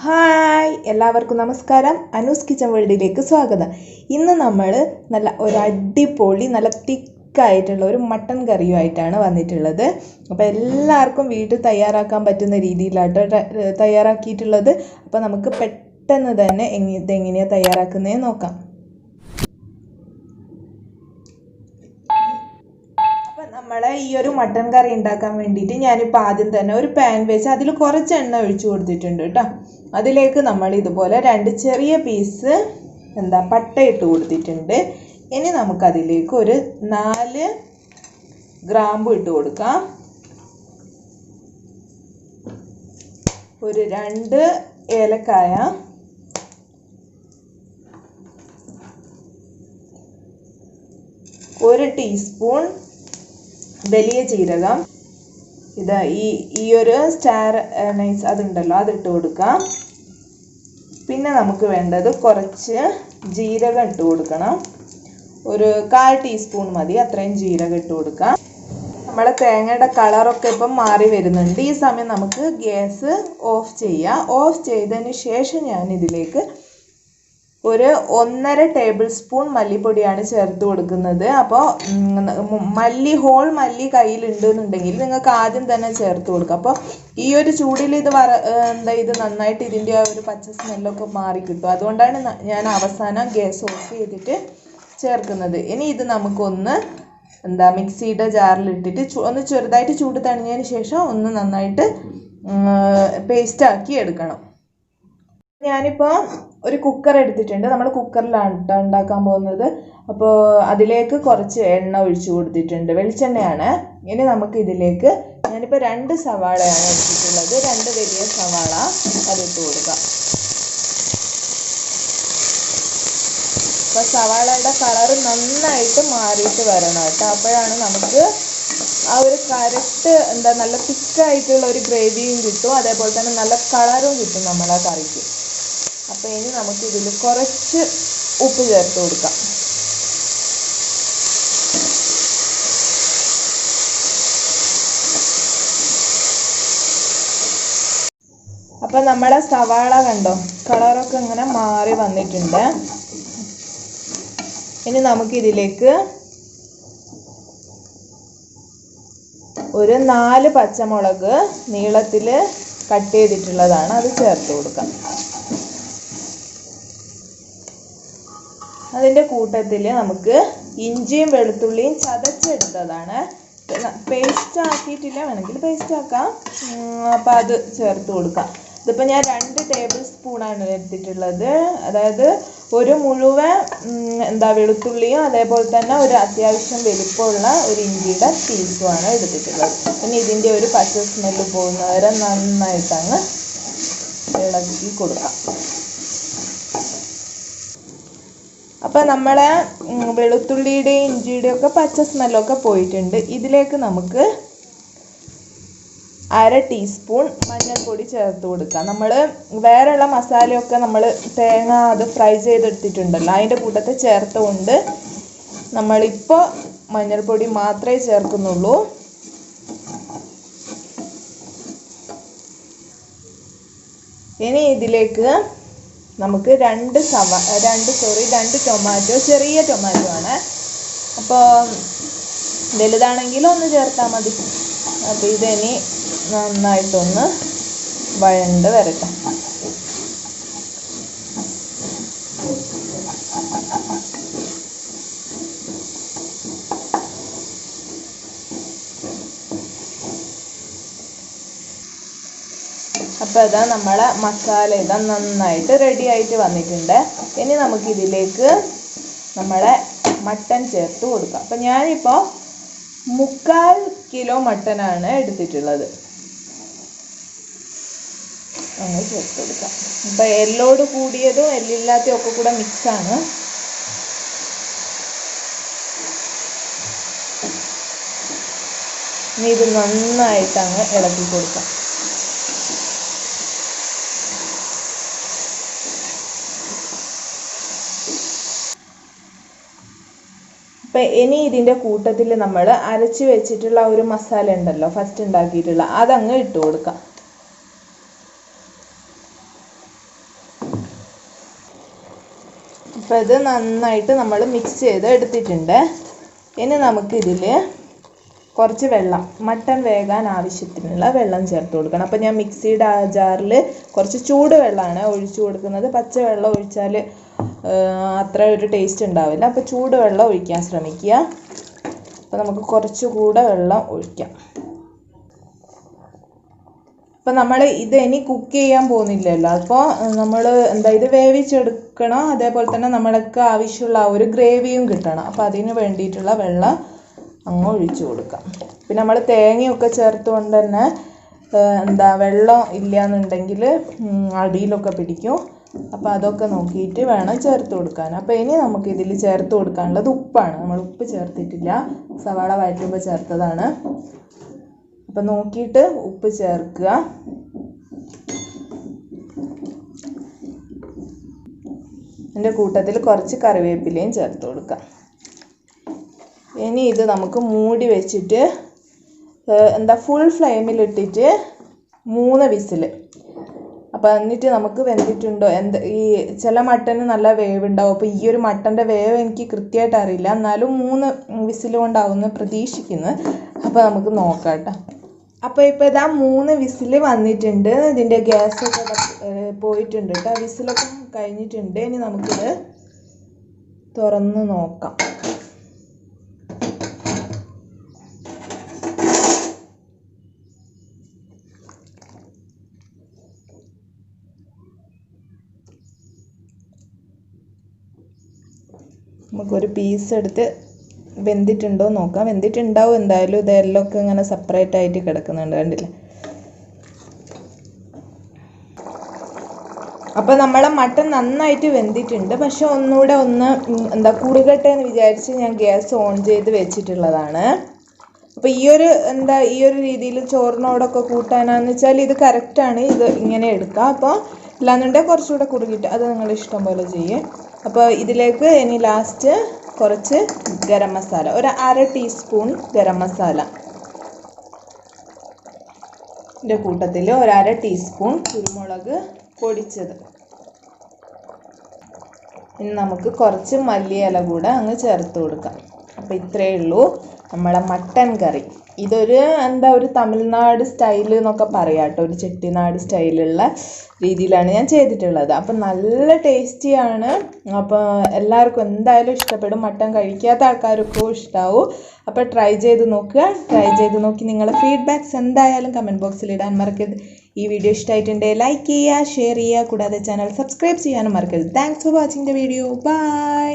Hi എല്ലാവർക്കും നമസ്കാരം. Anu's kitchen വേൾഡിലേക്ക് സ്വാഗതം. ഇന്ന് നമ്മൾ ഒരു അടിപൊളി തിക്കായിട്ടുള്ള ഒരു മട്ടൻ കറിയുമായിട്ടാണ് വന്നിട്ടുള്ളത്. അപ്പോൾ എല്ലാവർക്കും വീട്ടിൽ തയ്യാറാക്കാൻ പറ്റുന്ന രീതിയിലാട്ടോ തയ്യാറാക്കിയിട്ടുള്ളത്. അപ്പോൾ നമുക്ക് പെട്ടെന്ന് തന്നെ ഇതെങ്ങനെയാണ് തയ്യാറാക്കുന്നതെന്ന് നോക്കാം. നമ്മളെ ഈ ഒരു മട്ടൻ കറി ഉണ്ടാക്കാൻ വേണ്ടിയിട്ട് ഞാനിപ്പോൾ ആദ്യം തന്നെ ഒരു പാൻ വെച്ച് അതിൽ കുറച്ച് എണ്ണ ഒഴിച്ചു കൊടുത്തിട്ടുണ്ട് കേട്ടോ. അതിലേക്ക് നമ്മൾ ഇതുപോലെ 2 ചെറിയ പീസ് പട്ട ഇട്ട് കൊടുത്തിട്ടുണ്ട്. ഇനി നമുക്കതിലേക്ക് ഒരു 4 ഗ്രാമ്പു ഇട്ട് കൊടുക്കാം. ഒരു 2 ഏലക്കായ, ഒരു ടീസ്പൂൺ വലിയ ജീരകം, ഇതാ ഈ ഒരു സ്റ്റാർ നൈസ് അതുണ്ടല്ലോ അതിട്ട് കൊടുക്കാം. പിന്നെ നമുക്ക് വേണ്ടത് കുറച്ച് ജീരകം ഇട്ട് കൊടുക്കണം. ഒരു 1/4 ടീസ്പൂൺ മതി, അത്രയും ജീരകം ഇട്ട് കൊടുക്കാം. നമ്മളെ തേങ്ങയുടെ കളറൊക്കെ ഇപ്പം മാറി വരുന്നുണ്ട്. ഈ സമയം നമുക്ക് ഗ്യാസ് ഓഫ് ചെയ്യാം. ഓഫ് ചെയ്തതിന് ശേഷം ഞാനിതിലേക്ക് ഒരു 1.5 ടേബിൾ സ്പൂൺ മല്ലിപ്പൊടിയാണ് ചേർത്ത് കൊടുക്കുന്നത്. അപ്പോൾ ഹോൾ മല്ലി കയ്യിലുണ്ടെന്നുണ്ടെങ്കിൽ നിങ്ങൾക്ക് ആദ്യം തന്നെ ചേർത്ത് കൊടുക്കുക. അപ്പോൾ ഈ ഒരു ചൂടിൽ ഇത് നന്നായിട്ട് ഇതിൻ്റെ ആ ഒരു പച്ച സ്മെല്ലൊക്കെ മാറി കിട്ടും. അതുകൊണ്ടാണ് ഞാൻ അവസാനം ഗ്യാസ് ഓഫ് ചെയ്തിട്ട് ചേർക്കുന്നത്. ഇനി ഇത് നമുക്കൊന്ന് മിക്സിയുടെ ജാറിലിട്ടിട്ട് ഒന്ന് ചെറുതായിട്ട് ചൂട് തണിഞ്ഞതിന് ശേഷം ഒന്ന് നന്നായിട്ട് പേസ്റ്റാക്കി എടുക്കണം. ഞാനിപ്പോൾ ഒരു കുക്കർ എടുത്തിട്ടുണ്ട്. നമ്മൾ കുക്കറിലാണ് ഉണ്ടാക്കാൻ പോകുന്നത്. അപ്പോൾ അതിലേക്ക് കുറച്ച് എണ്ണ ഒഴിച്ചു കൊടുത്തിട്ടുണ്ട്, വെളിച്ചെണ്ണയാണ്. ഇനി നമുക്ക് ഇതിലേക്ക് ഞാനിപ്പോൾ 2 സവാളയാണ് എടുത്തിട്ടുള്ളത്. 2 വലിയ സവാള അതിട്ട് കൊടുക്കാം. അപ്പോൾ സവാളയുടെ കളറ് നന്നായിട്ട് മാറിയിട്ട് വരണം കേട്ടോ. അപ്പോഴാണ് നമുക്ക് ആ ഒരു കറക്റ്റ് നല്ല തിക്കായിട്ടുള്ള ഒരു ഗ്രേവിയും കിട്ടും, അതേപോലെ തന്നെ നല്ല കളറും കിട്ടും നമ്മളെ കറിക്ക്. അപ്പോൾ ഇനി നമുക്കിതിൽ കുറച്ച് ഉപ്പ് ചേർത്ത് കൊടുക്കാം. അപ്പോൾ നമ്മുടെ സവാള കണ്ടോ കളറൊക്കെ ഇങ്ങനെ മാറി വന്നിട്ടുണ്ട്. ഇനി നമുക്കിതിലേക്ക് ഒരു 4 പച്ചമുളക് നീളത്തിൽ കട്ട് ചെയ്തിട്ടുള്ളതാണ്, അത് ചേർത്ത് കൊടുക്കാം. അതിൻ്റെ കൂട്ടത്തിൽ നമുക്ക് ഇഞ്ചിയും വെളുത്തുള്ളിയും ചതച്ചെടുത്തതാണ്, പേസ്റ്റ് ആക്കിയിട്ടില്ല, വേണമെങ്കിൽ പേസ്റ്റ് ആക്കാം. അപ്പോൾ അത് ചേർത്ത് കൊടുക്കാം. ഇതിപ്പോൾ ഞാൻ 2 ടേബിൾ സ്പൂണാണ് എടുത്തിട്ടുള്ളത്. അതായത് ഒരു മുഴുവൻ വെളുത്തുള്ളിയും അതേപോലെ തന്നെ ഒരു അത്യാവശ്യം വലിപ്പമുള്ള ഒരു ഇഞ്ചിയുടെ പീസുമാണ് എടുത്തിട്ടുള്ളത്. പിന്നെ ഇതിൻ്റെ ഒരു പച്ച സ്മെല്ല് പോകുന്നവരെ നന്നായിട്ടങ്ങ് ഇളക്കി കൊടുക്കാം. അപ്പോൾ നമ്മളെ വെളുത്തുള്ളിയുടെയും ഇഞ്ചിയുടെയും ഒക്കെ പച്ച സ്മെല്ലൊക്കെ പോയിട്ടുണ്ട്. ഇതിലേക്ക് നമുക്ക് 1/2 ടീസ്പൂൺ മഞ്ഞൾപ്പൊടി ചേർത്ത് കൊടുക്കാം. നമ്മൾ വേറെയുള്ള മസാലയൊക്കെ നമ്മൾ തേങ്ങ അത് ഫ്രൈ ചെയ്തെടുത്തിട്ടുണ്ടല്ലോ, അതിൻ്റെ കൂട്ടത്തിൽ ചേർത്തുകൊണ്ട് നമ്മളിപ്പോൾ മഞ്ഞൾപ്പൊടി മാത്രമേ ചേർക്കുന്നുള്ളൂ. ഇനി ഇതിലേക്ക് നമുക്ക് 2 ടൊമാറ്റോ, ചെറിയ ടൊമാറ്റോ ആണ്. അപ്പോൾ വലുതാണെങ്കിൽ ഒന്ന് ചേർത്താൽ മതി. അപ്പോൾ ഇതിനി നന്നായിട്ടൊന്ന് വഴണ്ട് വരട്ടെ. അപ്പോൾ ഇതാ നമ്മളെ മസാല നന്നായിട്ട് റെഡി ആയിട്ട് വന്നിട്ടുണ്ട്. ഇനി നമുക്കിതിലേക്ക് നമ്മളെ മട്ടൻ ചേർത്ത് കൊടുക്കാം. അപ്പോൾ ഞാനിപ്പോൾ 3/4 കിലോ മട്ടനാണ് എടുത്തിട്ടുള്ളത്. അങ്ങനെ ചേർത്ത് കൊടുക്കാം. അപ്പോൾ എല്ലോട് കൂടിയതും എല്ലില്ലാത്തതും ഒക്കെ കൂടെ മിക്സാണ്. ഇനി ഇത് നന്നായിട്ട് അങ്ങ് ഇളക്കി കൊടുക്കാം. അപ്പം ഇനി ഇതിൻ്റെ കൂട്ടത്തിൽ നമ്മൾ അരച്ച് വെച്ചിട്ടുള്ള ഒരു മസാല ഉണ്ടല്ലോ ഫസ്റ്റ് ഉണ്ടാക്കിയിട്ടുള്ള, അതങ്ങ് ഇട്ട് കൊടുക്കാം. അപ്പോൾ ഇത് നന്നായിട്ട് നമ്മൾ മിക്സ് ചെയ്ത് എടുത്തിട്ടുണ്ട്. ഇനി നമുക്കിതിൽ കുറച്ച് വെള്ളം, മട്ടൺ വേകാൻ ആവശ്യത്തിനുള്ള വെള്ളം ചേർത്ത് കൊടുക്കണം. അപ്പോൾ ഞാൻ മിക്സിയുടെ ജാറിൽ കുറച്ച് ചൂട് വെള്ളമാണ് ഒഴിച്ചു കൊടുക്കുന്നത്. പച്ചവെള്ളം ഒഴിച്ചാൽ അത്ര ഒരു ടേസ്റ്റ് ഉണ്ടാവില്ല. അപ്പോൾ ചൂട് വെള്ളം ഒഴിക്കാൻ ശ്രമിക്കുക. അപ്പോൾ നമുക്ക് കുറച്ചുകൂടെ വെള്ളം ഒഴിക്കാം. അപ്പോൾ നമ്മൾ ഇത് ഇനി കുക്ക് ചെയ്യാൻ പോകുന്നില്ലല്ലോ. അപ്പോൾ നമ്മൾ ഇത് വേവിച്ചെടുക്കണം. അതേപോലെ തന്നെ നമ്മൾക്ക് ആവശ്യമുള്ള ആ ഒരു ഗ്രേവിയും കിട്ടണം. അപ്പോൾ അതിന് വേണ്ടിയിട്ടുള്ള വെള്ളം അങ്ങ് ഒഴിച്ചു കൊടുക്കാം. പിന്നെ നമ്മൾ തേങ്ങയൊക്കെ ചേർത്തുകൊണ്ട് തന്നെ വെള്ളം ഇല്ല എന്നുണ്ടെങ്കിൽ അടിയിലൊക്കെ പിടിക്കും. അപ്പോൾ അതൊക്കെ നോക്കിയിട്ട് വേണം ചേർത്ത് കൊടുക്കാൻ. അപ്പോൾ ഇനി നമുക്ക് ഇതിൽ ചേർത്ത് കൊടുക്കാനുള്ളത് ഉപ്പാണ്. നമ്മൾ ഉപ്പ് ചേർത്തിട്ടില്ല, സവാള വഴറ്റുമ്പോൾ ചേർത്തതാണ്. അപ്പം നോക്കിയിട്ട് ഉപ്പ് ചേർക്കുക. അതിൻ്റെ കൂട്ടത്തിൽ കുറച്ച് കറിവേപ്പിലയും ചേർത്ത് കൊടുക്കുക. ഇനി ഇത് നമുക്ക് മൂടി വെച്ചിട്ട് ഫുൾ ഫ്ലെയിമിലിട്ടിട്ട് 3 വിസിൽ. അപ്പോൾ എന്നിട്ട് നമുക്ക് വെന്തിട്ടുണ്ടോ ഈ ചില മട്ടന് നല്ല വേവ് ഉണ്ടാവും. അപ്പോൾ ഈ ഒരു മട്ടൻ്റെ വേവ് എനിക്ക് കൃത്യമായിട്ട് അറിയില്ല, എന്നാലും 3 വിസിൽ കൊണ്ടാവുമെന്ന് പ്രതീക്ഷിക്കുന്നു. അപ്പോൾ നമുക്ക് നോക്കാം കേട്ടോ. അപ്പോൾ ഇപ്പോൾ ഇതാ 3 വിസിൽ വന്നിട്ടുണ്ട്. ഇതിൻ്റെ ഗ്യാസൊക്കെ പോയിട്ടുണ്ട് കേട്ടോ. വിസിലൊക്കെ കഴിഞ്ഞിട്ടുണ്ട്. ഇനി നമുക്കിത് തുറന്ന് നോക്കാം. നമുക്കൊരു പീസ് എടുത്ത് വെന്തിട്ടുണ്ടോ നോക്കാം. വെന്തിട്ടുണ്ടാവും എന്തായാലും. ഇതെല്ലാം ഒക്കെ ഇങ്ങനെ സെപ്പറേറ്റ് ആയിട്ട് കിടക്കുന്നുണ്ട്, കണ്ടില്ലേ? അപ്പോൾ നമ്മളെ മട്ടൺ നന്നായിട്ട് വെന്തിട്ടുണ്ട്. പക്ഷെ ഒന്നുകൂടെ കുറുകട്ടെ എന്ന് വിചാരിച്ച് ഞാൻ ഗ്യാസ് ഓൺ ചെയ്ത് വെച്ചിട്ടുള്ളതാണ്. അപ്പോൾ ഈ ഒരു രീതിയിൽ ചോറിനോടൊക്കെ കൂട്ടാനാന്ന് വെച്ചാൽ ഇത് കറക്റ്റാണ്. ഇത് ഇങ്ങനെ എടുക്കാം. അപ്പോൾ ഇല്ലാന്നുണ്ടെങ്കിൽ കുറച്ചുകൂടെ കുറുകിട്ട് അത് നിങ്ങൾ ഇഷ്ടം പോലെ ചെയ്യും. അപ്പോൾ ഇതിലേക്ക് ഇനി ലാസ്റ്റ് കുറച്ച് ഗരം മസാല, ഒരു 1/2 ടീസ്പൂൺ ഗരം മസാല. ഇതിൻ്റെ കൂട്ടത്തിൽ ഒരു 1/2 ടീസ്പൂൺ കുരുമുളക് പൊടിച്ചത്. ഇനി നമുക്ക് കുറച്ച് മല്ലിയില കൂടെ അങ്ങ് ചേർത്ത് കൊടുക്കാം. അപ്പോൾ ഇത്രയേ ഉള്ളൂ നമ്മളെ മട്ടൻ കറി. ഇതൊരു ഒരു തമിഴ്നാട് സ്റ്റൈൽ എന്നൊക്കെ പറയാം കേട്ടോ. ഒരു ചെട്ടിനാട് സ്റ്റൈലുള്ള രീതിയിലാണ് ഞാൻ ചെയ്തിട്ടുള്ളത്. അപ്പം നല്ല ടേസ്റ്റിയാണ്. അപ്പോൾ എല്ലാവർക്കും എന്തായാലും ഇഷ്ടപ്പെടും. മട്ടൻ കഴിക്കാത്ത ആൾക്കാർക്കും ഇഷ്ടമാവും. അപ്പോൾ ട്രൈ ചെയ്ത് നോക്കുക. ട്രൈ ചെയ്ത് നോക്കി നിങ്ങളുടെ ഫീഡ്ബാക്ക്സ് എന്തായാലും കമൻറ്റ് ബോക്സിൽ ഇടാൻ മറക്കരുത്. ഈ വീഡിയോ ഇഷ്ടമായിട്ടുണ്ടെങ്കിൽ ലൈക്ക് ചെയ്യുക, ഷെയർ ചെയ്യുക, കൂടാതെ ചാനൽ സബ്സ്ക്രൈബ് ചെയ്യാനും മറക്കരുത്. Thanks for watching the video. By.